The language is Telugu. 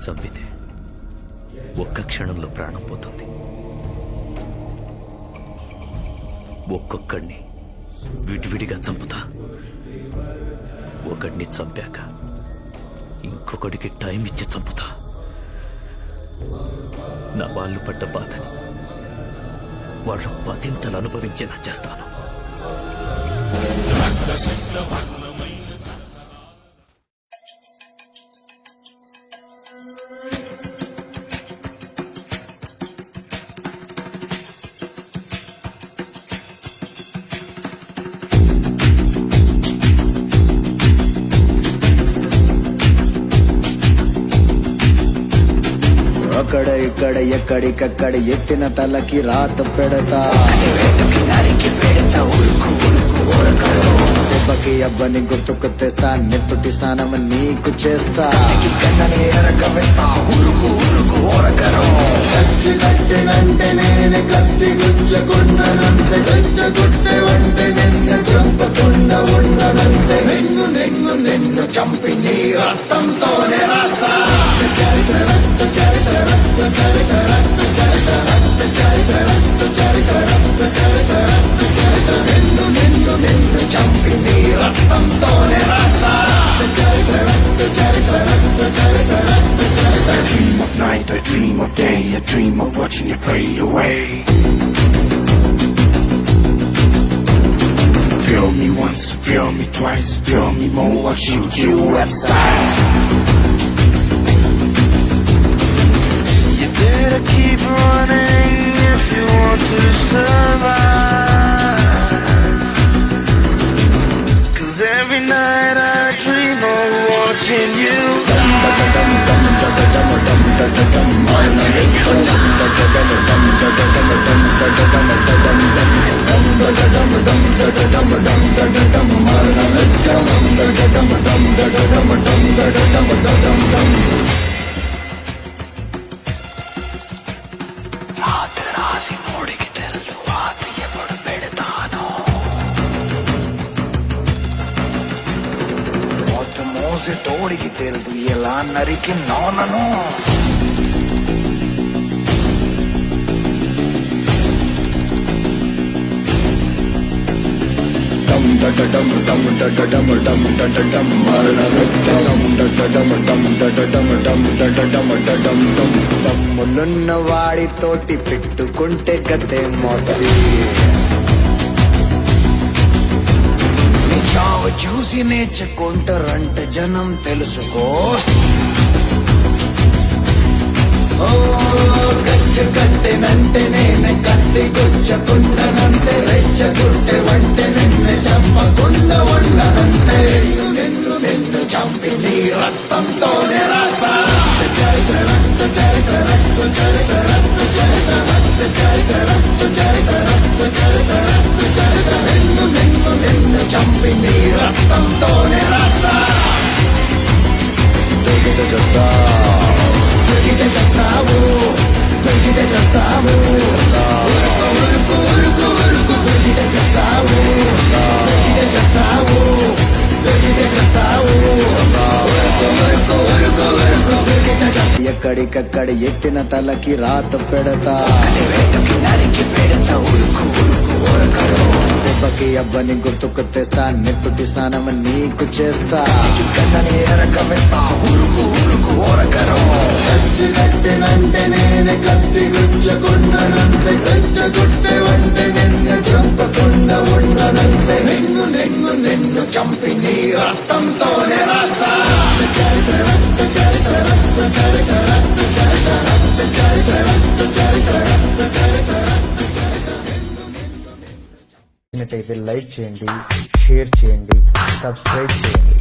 చంపితే ఒక్క క్షణంలో ప్రాణం పోతుంది. ఒక్కొక్కడిని విడివిడిగా చంపుతా. ఒకడిని చంపాక ఇంకొకడికి టైం ఇచ్చి చంపుతా. నా వాళ్ళు పడ్డ బాధని వాళ్ళు 10 అనుభవించేలా చేస్తాను. అక్కడ ఇక్కడ ఎక్కడికక్కడ ఎత్తిన తలకి రాత పెడతా. దెబ్బకి అబ్బని గుర్తుకు తెస్తా. నెత్తుటి స్నానం నీకు చేస్తా. కచ్చి కట్టినంటే నేను కత్తి గుచ్చకుండనంతే. గచ్చగుట్టే వంటే నిన్ను చంపకుండా ఉండనంతే. నిన్ను నిన్ను నిన్ను చంపి నీ రక్తంతోనే రాస్తా. నిన్ను నిన్ను నిన్ను చంపి నీ రక్తంతోనే రాస్తా. I dream of night, I dream of day, I dream of watching you fade away. Feel me once, feel me twice, feel me more, I'll shoot you outside. You better keep running if you want to survive. 'Cause every night I dream of watching you. రాసి మోడికి తెలుసు అది ఎప్పుడు పెడతాను. మొత్తం మోసి తోడికి తెలుసు ఎలా నరికి నోనను. దమ్ములున్న వాడితోటి పెట్టుకుంటే గతే మోతది. నీ చావు చూసి నేర్చుకుంటారంటే జనం తెలుసుకో. గచ్చ కట్టెనంటే నేనే కత్తి గుచ్చకుండనంతే. రెచ్చగుట్టే వంటే నిన్ను చంపకుండా ఉండనంతే. నిన్ను నిన్ను నిన్ను చంపి నీ రక్తంతోనే రాస్తా. నిన్ను నిన్ను నిన్ను చంపి నీ రక్తంతోనే రాస్తా. చేస్తావు చేస్తావు ఉరుకు ఉరుకు ఉరుకు చేస్తావు చేస్తావు చేస్తావు ఉరుకు ఉరుకు ఉరుకు. ఎక్కడికక్కడ ఎత్తిన తలకి రాత పెడతా. నరికి పెడతా. ఉరుకు ఉరుకు ఉరకరు. దెబ్బకి అబ్బని గుర్తుకు తెస్తా. నెత్తుటి స్నానం నీకు చేస్తా. కన్నని ఎరక వేస్తా. ఉరుకు ఉరుకు ఉరకరు. కచ్చి కట్టినంటే నేనే కత్తి గుచ్చకుండనంతే. గచ్చగుట్టే వంటే నిన్ను చంపకుండా ఉండనంతే. నిన్ను నిన్ను నిన్ను చంపి నీ రక్తంతోనే రాస్తా. నచ్చినట్లయితే లైక్ చేయండి, షేర్ చేయండి, సబ్స్క్రైబ్ చేయండి.